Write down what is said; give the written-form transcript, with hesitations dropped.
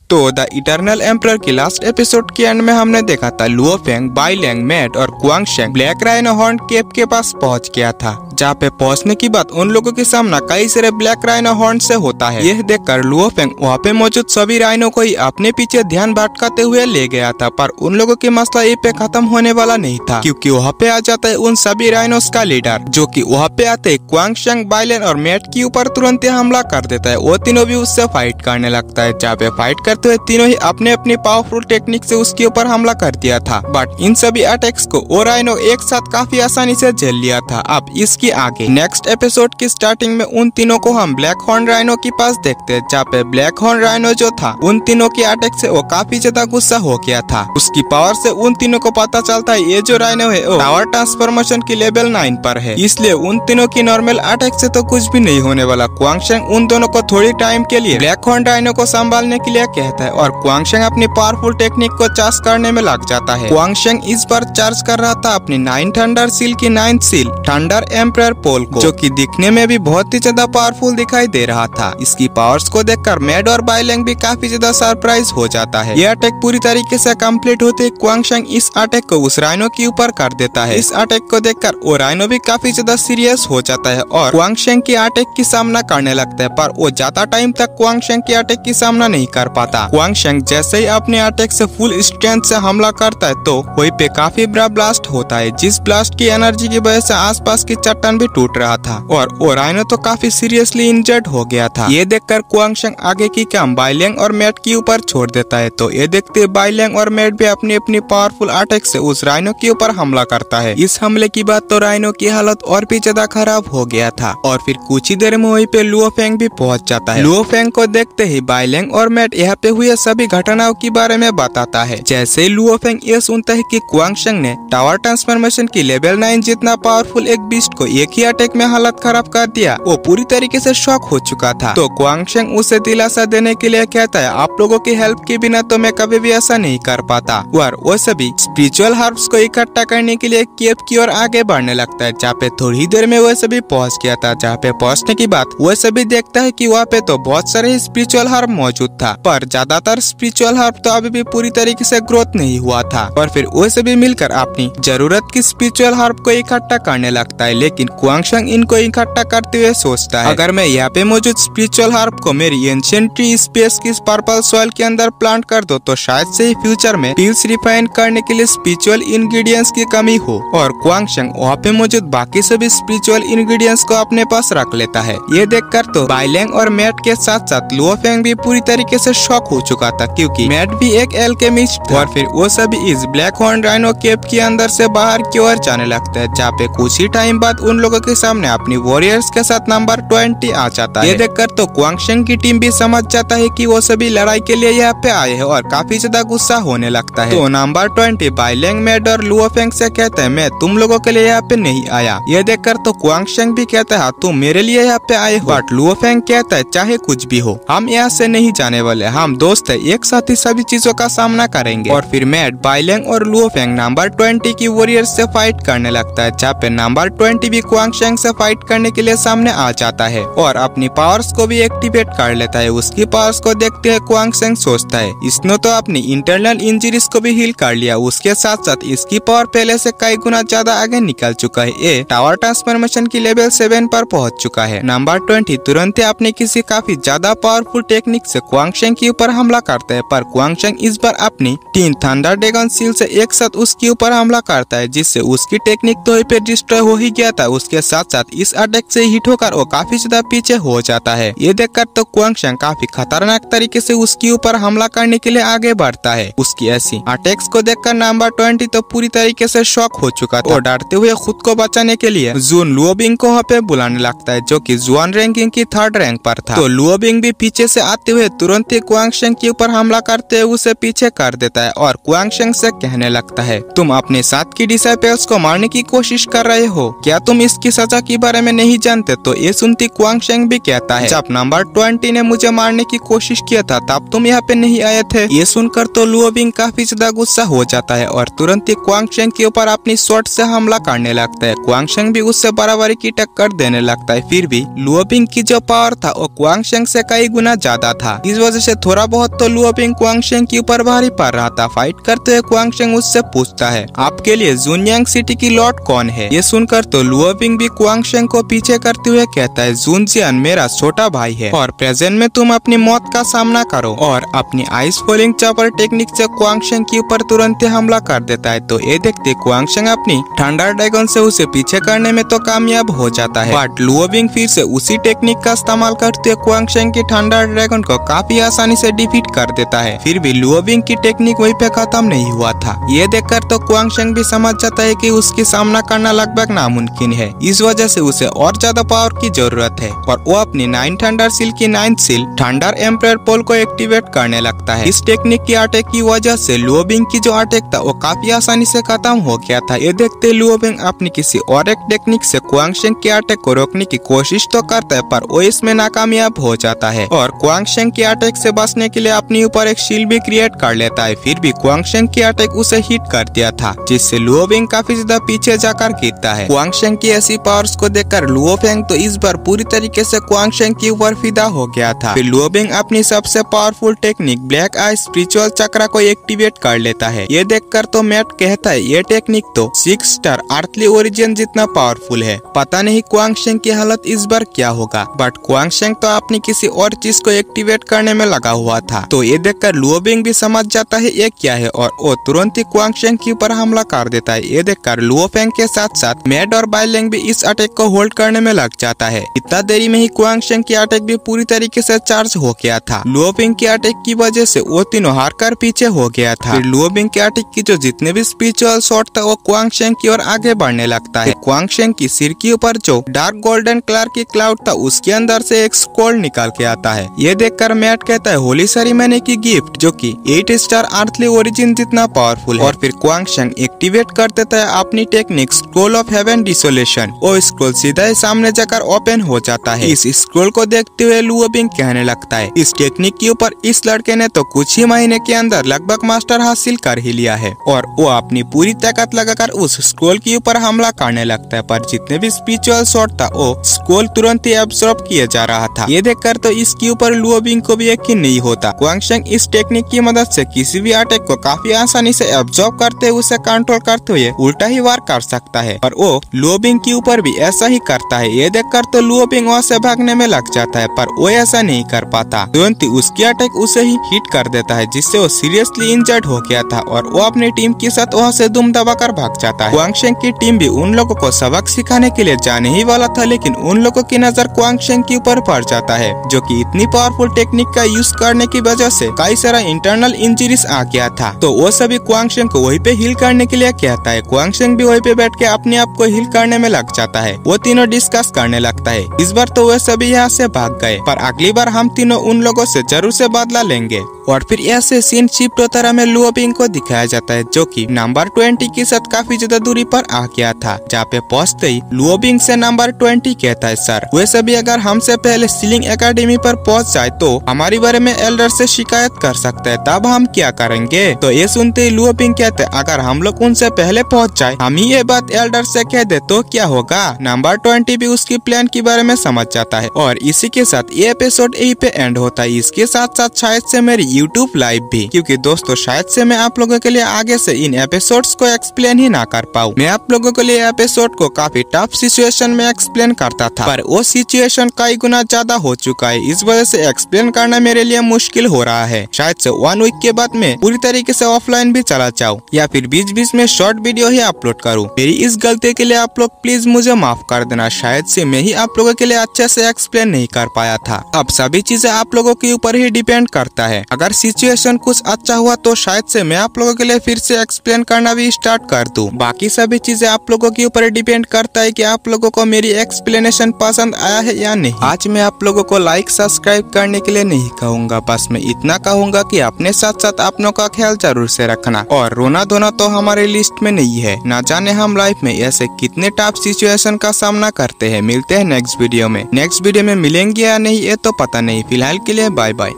तो the eternal emperor की last episode के एंड में हमने देखा था Luo Feng, bai leng, Matt और गुआंग शेंग ब्लैक राइनो हॉर्न केव के पास पहुंच गया था, जहाँ पे पहुंचने के बाद उन लोगों के सामना कई सारे ब्लैक राइनो हॉर्न से होता है। यह देखकर लुओ फेंग वहाँ पे मौजूद सभी राइनो को ही अपने पीछे ध्यान भटकाते हुए ले गया था, पर उन लोगों की मसला ये पे खत्म होने वाला नहीं था, क्योंकि वहाँ पे आ जाता है उन सभी राइनोस का लीडर, जो कि वहाँ पे आते ही गुआंग शेंग, bai leng और मैट के ऊपर तुरंत ही हमला कर देता है। वो तीनों भी उससे फाइट करने लगता है, जहाँ पे फाइट करते हुए तीनों ही अपने अपनी पावरफुल टेक्निक से उसके ऊपर हमला कर दिया था, बट इन सभी अटैक्स को वो राइनो एक साथ काफी आसानी से झेल लिया था। अब इसके आगे नेक्स्ट एपिसोड की स्टार्टिंग में उन तीनों को हम ब्लैक हॉर्न राइनो के पास देखते हैं, जहाँ पे ब्लैक हॉर्न राइनो जो था उन तीनों के अटैक से वो काफी ज्यादा गुस्सा हो गया था। उसकी पावर से उन तीनों को पता चलता है ये जो राइनो है वो टावर ट्रांसफॉर्मेशन की लेवल 9 पर है, इसलिए उन तीनों की नॉर्मल अटैक से तो कुछ भी नहीं होने वाला। गुआंग शेंग उन दोनों को थोड़ी टाइम के लिए ब्लैक हॉर्न राइनो को संभालने के लिए कहता है और गुआंग शेंग अपनी पावरफुल टेक्निक को चार्ज करने में लग जाता है। गुआंग शेंग इस बार चार्ज कर रहा था अपनी 9 थंडर सील की 9th सील थंडर एम्परर पोल को, जो कि दिखने में भी बहुत ही ज्यादा पावरफुल दिखाई दे रहा था। इसकी पावर्स को देखकर मैट और bai leng भी काफी ज्यादा सरप्राइज हो जाता है। ये अटैक पूरी तरीके से कंप्लीट होते ही गुआंग शेंग इस अटैक को उस राइनो के ऊपर कर देता है। इस अटैक को देखकर वो राइनो भी काफी ज्यादा सीरियस हो जाता है और गुआंग शेंग के अटैक की सामना करने लगता है, पर वो ज्यादा टाइम तक गुआंग शेंग के अटैक की सामना नहीं कर पाता। गुआंग शेंग जैसे ही अपने अटैक से फुल स्ट्रेंथ से हमला करता है तो वहीं पे काफी बड़ा ब्लास्ट होता है, जिस ब्लास्ट की एनर्जी की वजह से आसपास की चट्टान भी टूट रहा था और वो राइनो तो काफी सीरियसली इंजर्ड हो गया था। ये देखकर गुआंग शेंग आगे की काम bai leng और मैट के ऊपर छोड़ देता है, तो ये देखते bai leng और मैट भी अपनी अपनी पावरफुल अटैक से उस राइनो के ऊपर हमला करता है। इस हमले की बात तो राइनो की हालत और भी ज्यादा खराब हो गया था और फिर कुछ ही देर में वहीं पे लुओ फेंग भी पहुंच जाता है। लुओ फेंग को देखते ही bai leng और मैट यहाँ पे हुए सभी घटनाओं के बारे में बताता है। जैसे ही लुओ फेंग ये सुनता है कि गुआंग शेंग ने टावर ट्रांसफॉर्मेशन की लेवल 9 जितना पावरफुल एक बीस्ट को एक ही अटैक में हालत खराब कर दिया, वो पूरी तरीके से शॉक हो चुका था। तो गुआंग शेंग उसे दिलासा देने के लिए कहता है आप लोगों की हेल्प के बिना तो मैं कभी भी ऐसा नहीं कर पाता, और वो सभी स्पिरिचुअल हर्ब्स को इकट्ठा करने के लिए केव की ओर आगे बढ़ने लगता है, जहाँ पे थोड़ी देर में वो सभी पहुँच गया था। जहाँ पे पहुँचने की बात वो सभी देखता है कि वहाँ पे तो बहुत सारे स्पिरिचुअल हर्ब मौजूद था, पर ज्यादातर स्पिरिचुअल हर्ब तो अभी भी पूरी तरीके से ग्रोथ नहीं हुआ था। और फिर वो सभी मिलकर अपनी जरूरत की स्पिरिचुअल हर्ब को इकट्ठा करने लगता है, लेकिन गुआंग शेंग इनको इकट्ठा करते हुए सोचता है अगर मैं यहाँ पे मौजूद स्पिरिचुअल हर्ब को मेरी एंशिएंट ट्री स्पेस की पर्पल सॉइल के अंदर प्लांट कर दो तो शायद से ही फ्यूचर में पिल्स रिफाइन करने के लिए स्पिरिचुअल इंग्रेडिएंट्स की कमी हो, और गुआंग शेंग वहाँ पे मौजूद बाकी सभी स्पिरिचुअल इंग्रेडिएंट्स को अपने पास रख लेता है। ये देखकर तो bai leng और मैट के साथ साथ लुओ फेंग भी पूरी तरीके से शॉक हो चुका था, क्योंकि मैट भी एक एल्केमिस्ट था। और फिर वो सभी इस ब्लैक हॉर्न राइनो केव के अंदर से बाहर की ओर जाने लगता है, जहाँ पे कुछ ही टाइम बाद उन लोगों के सामने अपनी वॉरियर्स के साथ नंबर 20 आ जाता है। ये देखकर तो गुआंग शेंग की टीम भी समझ जाता है कि वो सभी लड़ाई के लिए यहाँ पे आए हैं और काफी ज्यादा गुस्सा होने लगता है। तो नंबर 20 bai leng, मैट और लुओ फेंग से कहता है मैं तुम लोगों के लिए यहाँ पे नहीं आया। ये देखकर तो गुआंग शेंग भी कहता है तुम मेरे लिए यहाँ पे आए हो, बट लुओ फेंग कहता है चाहे कुछ भी हो हम यहाँ से नहीं जाने वाले, हम दोस्त है, एक साथ ही सभी चीजों का सामना करेंगे। और फिर मैट, bai leng और लुओ फेंग नंबर 20 की वॉरियर्स से फाइट करने लगता है, जहाँ पे नंबर 20 भी गुआंग शेंग से फाइट करने के लिए सामने आ जाता है और अपनी पावर्स को भी एक्टिवेट कर लेता है। उसकी पावर्स को देखते हुए गुआंग शेंग सोचता है इसने तो अपनी इंटरनल इंजरीज को भी हील कर लिया, उसके साथ साथ इसकी पावर पहले से कई गुना ज्यादा आगे निकल चुका है। ये टावर ट्रांसफॉर्मेशन की लेवल 7 पर पहुंच चुका है। नंबर 20 तुरंत ही अपने किसी काफी ज्यादा पावरफुल टेक्निक से गुआंग शेंग के ऊपर हमला करता है, पर गुआंग शेंग इस बार अपनी 3 थंडर ड्रैगन सील से एक साथ उसके ऊपर हमला करता है, जिससे उसकी टेक्निक तो पे डिस्ट्रॉय हो ही गया था। उसके साथ साथ इस अटैक से हिट होकर वो काफी ज्यादा पीछे हो जाता है। ये देखकर तो गुआंग शेंग काफी खतरनाक तरीके से उसके ऊपर हमला करने के लिए आगे बढ़ता है। उसकी ऐसी अटैक्स को देखकर नंबर 20 तो पूरी तरीके से शॉक हो चुका था और डरते हुए खुद को बचाने के लिए जून लुओबिंग को वहाँ पे बुलाने लगता है, जो कि जुआन रैंकिंग की 3rd रैंक पर था। तो लुओबिंग भी पीछे से आते हुए तुरंत ही गुआंग शेंग के ऊपर हमला करते हुए उसे पीछे कर देता है और गुआंग शेंग से कहने लगता है तुम अपने साथ की डिसाइपल्स को मारने की कोशिश कर रहे हो, क्या तुम इसकी सजा के बारे में नहीं जानते? तो ये सुनती गुआंग शेंग भी कहता है जब नंबर 20 ने मुझे मारने की कोशिश किया था तब तुम यहाँ पे नहीं आए थे। ये सुनकर तो लुओबिंग काफी ज्यादा गुस्सा हो जाता है और तुरंत ही गुआंग शेंग के ऊपर अपनी शॉट से हमला करने लगता है। गुआंग शेंग भी उससे बराबरी की टक्कर देने लगता है। फिर भी लुओबिंग की जो पावर था वो गुआंग शेंग से कई गुना ज्यादा था। इस वजह से थोड़ा थोड़ा बहुत तो लुओपिंग क्वांगशेंग के ऊपर भारी पड़ रहा था। फाइट करते हुए क्वांगशेंग उससे पूछता है, आपके लिए जुनयांग सिटी की लॉर्ड कौन है? ये सुनकर तो लुओपिंग भी क्वांगशेंग को पीछे करते हुए कहता है, जुनजियान मेरा छोटा भाई है और प्रेजेंट में तुम अपनी मौत का सामना करो। और अपनी आइस फॉलिंग चॉपर टेक्निक से क्वांगशेंग के ऊपर तुरंत ही हमला कर देता है। तो ये देखते क्वांगशेंग अपनी थंडर ड्रैगन से उसे पीछे करने में तो कामयाब हो जाता है, बट लुओपिंग फिर से उसी टेक्निक का इस्तेमाल करते हुए क्वांगशेंग की थंडर ड्रैगन को काफी आसानी से डिफीट कर देता है। फिर भी लुओपिंग की टेक्निक वहीं पे खत्म नहीं हुआ था। ये देखकर तो क्वांगशेंग भी समझ जाता है कि उसकी सामना करना लगभग नामुमकिन है। इस वजह से उसे और ज्यादा पावर की जरूरत है और वो अपनी 9 थंडर सील की 9th सील थंडर एम्परर पोल को एक्टिवेट करने लगता है। इस टेक्निक की अटैक की वजह से लुओपिंग की जो अटैक था वो काफी आसानी से खत्म हो गया था। ये देखते लुओपिंग अपनी किसी और एक टेक्निक से क्वांगशेंग के अटैक को रोकने की कोशिश तो करता है, पर वो इसमें नाकामयाब हो जाता है और क्वांगशेंग के अटैक से बचने के लिए अपने ऊपर एक शील्ड भी क्रिएट कर लेता है। फिर भी क्वांगशेंग की अटैक उसे हिट कर दिया था, जिससे लुओपिंग काफी ज्यादा पीछे जाकर गिरता है। क्वांगशेंग की ऐसी पावर्स को देखकर लुओपिंग तो इस बार पूरी तरीके से क्वांगशेंग के ऊपर फिदा हो गया था। फिर लुओपिंग अपनी सबसे powerful technique black I spiritual चक्र को एक्टिवेट कर लेता है। ये देखकर तो मैट कहता है, ये टेक्निक तो 6 स्टार अर्थली ओरिजिन जितना पावरफुल है। पता नहीं क्वांगशेंग की हालत इस बार क्या होगा, बट क्वांगशेंग तो अपनी किसी और चीज को एक्टिवेट करने में लगा हुआ था। तो ये देखकर लुओपिंग भी समझ जाता है ये क्या है और वो तुरंत ही क्वांगशेंग के ऊपर हमला कर देता है। ये देखकर लुओपिंग के साथ साथ मैड और बाइलेंग भी इस अटैक को होल्ड करने में लग जाता है। इतना देरी में ही क्वांगशेंग की अटैक भी पूरी तरीके से चार्ज हो गया था। लुओपिंग की अटैक की वजह से वो तीनों हारकर पीछे हो गया था। फिर लुओपिंग के अटैक की जो जितने भी स्पिरिचुअल शॉट था वो क्वांगशेंग की ओर आगे बढ़ने लगता है। क्वांगशेंग की सिर के ऊपर जो डार्क गोल्डन कलर की क्लाउड था उसके अंदर से एक स्क्रॉल निकाल के आता है। ये देखकर मैट कहता है, होली सेरेमनी की गिफ्ट जो कि 8 स्टार अर्थली ओरिजिन जितना पावरफुल है। और फिर क्वांगशेंग एक्टिवेट कर देता है अपनी टेक्निक स्क्रोल ऑफ हेवन डिसोलेशन। वो स्क्रोल सीधा ही सामने जाकर ओपन हो जाता है। इस स्क्रोल को देखते हुए लुओपिंग कहने लगता है, इस टेक्निक के ऊपर इस लड़के ने तो कुछ ही महीने के अंदर लगभग मास्टर हासिल कर ही लिया है। और वो अपनी पूरी ताकत लगाकर उस स्क्रोल के ऊपर हमला करने लगता है, पर जितने भी स्पिरिचुअल शॉट था वो स्क्रोल तुरंत ही एब्सॉर्ब किया जा रहा था। ये देखकर तो इसके ऊपर लुओपिंग को भी यकीन नहीं होता। क्वांगशेंग इस टेक्निक की मदद से किसी भी अटैक को काफी आसानी से एब्सॉर्ब करते हुए उसे कंट्रोल करते हुए उल्टा ही वार कर सकता है और वो लुओपिंग के ऊपर भी ऐसा ही करता है। ये देखकर तो लुओपिंग वहाँ से भागने में लग जाता है, पर वो ऐसा नहीं कर पाता। तुरंत ही उसकी अटैक उसे ही हिट कर देता है, जिससे वो सीरियसली इंजर्ड हो गया था और वो अपनी टीम के साथ वहाँ से दुम दबाकर भाग जाता है। क्वांगशेंग की टीम भी उन लोगों को सबक सिखाने के लिए जाने ही वाला था, लेकिन उन लोगों की नजर क्वांगशेंग के ऊपर पड़ जाता है, जो कि इतनी पावरफुल टेक्निक का यूज करने की वजह से कई सारा इंटरनल इंजरीज आ गया था। तो वो सभी क्वांगशेंग को वहीं पे हील करने के लिए कहता है। क्वांगशेंग भी वहीं पे बैठ के अपने आप को हील करने में लग जाता है। वो तीनों डिस्कस करने लगता है। इस बार तो वे सभी यहाँ से भाग गए, पर अगली बार हम तीनों उन लोगों से जरूर से बदला लेंगे। और फिर ऐसे सीन शिफ्ट होता रहा में लुओपिंग को दिखाया जाता है, जो कि नंबर 20 के साथ काफी ज्यादा दूरी पर आ गया था। जहाँ पे पहुँचते ही लुओपिंग से नंबर 20 कहता है, सर वैसे भी अगर हमसे पहले सीलिंग एकेडमी पर पहुँच जाए तो हमारे बारे में एल्डर से शिकायत कर सकते हैं, तब हम क्या करेंगे? तो ये सुनते ही लुओपिंग कहते हैं, अगर हम लोग उनसे पहले पहुँच जाए, हम ही ये बात एल्डर से कह दे तो क्या होगा? नंबर 20 भी उसकी प्लान के बारे में समझ जाता है। और इसी के साथ ये एपिसोड यही पे एंड होता है। इसके साथ साथ शायद से मेरी YouTube लाइव भी, क्योंकि दोस्तों शायद से मैं आप लोगों के लिए आगे से इन एपिसोड्स को एक्सप्लेन ही ना कर पाऊँ। मैं आप लोगों के लिए एपिसोड को काफी टफ सिचुएशन में एक्सप्लेन करता था, पर वो सिचुएशन कई गुना ज्यादा हो चुका है। इस वजह से एक्सप्लेन करना मेरे लिए मुश्किल हो रहा है। शायद से 1 वीक के बाद में पूरी तरीके से ऑफलाइन भी चला जाऊँ या फिर बीच बीच में शॉर्ट वीडियो ही अपलोड करूँ। मेरी इस गलती के लिए आप लोग प्लीज मुझे माफ कर देना। शायद से मैं ही आप लोगों के लिए अच्छे से एक्सप्लेन नहीं कर पाया था। अब सभी चीजें आप लोगों के ऊपर ही डिपेंड करता है। अगर सिचुएशन कुछ अच्छा हुआ तो शायद से मैं आप लोगों के लिए फिर से एक्सप्लेन करना भी स्टार्ट कर दूं। बाकी सभी चीजें आप लोगों के ऊपर डिपेंड करता है कि आप लोगों को मेरी एक्सप्लेनेशन पसंद आया है या नहीं। आज मैं आप लोगों को लाइक सब्सक्राइब करने के लिए नहीं कहूँगा, बस मैं इतना कहूँगा कि अपने साथ साथ अपनों का ख्याल जरूर से रखना। और रोना धोना तो हमारे लिस्ट में नहीं है। ना जाने हम लाइफ में ऐसे कितने टफ सिचुएशन का सामना करते हैं। मिलते हैं नेक्स्ट वीडियो में। नेक्स्ट वीडियो में मिलेंगे या नहीं ये तो पता नहीं। फिलहाल के लिए बाय बाय।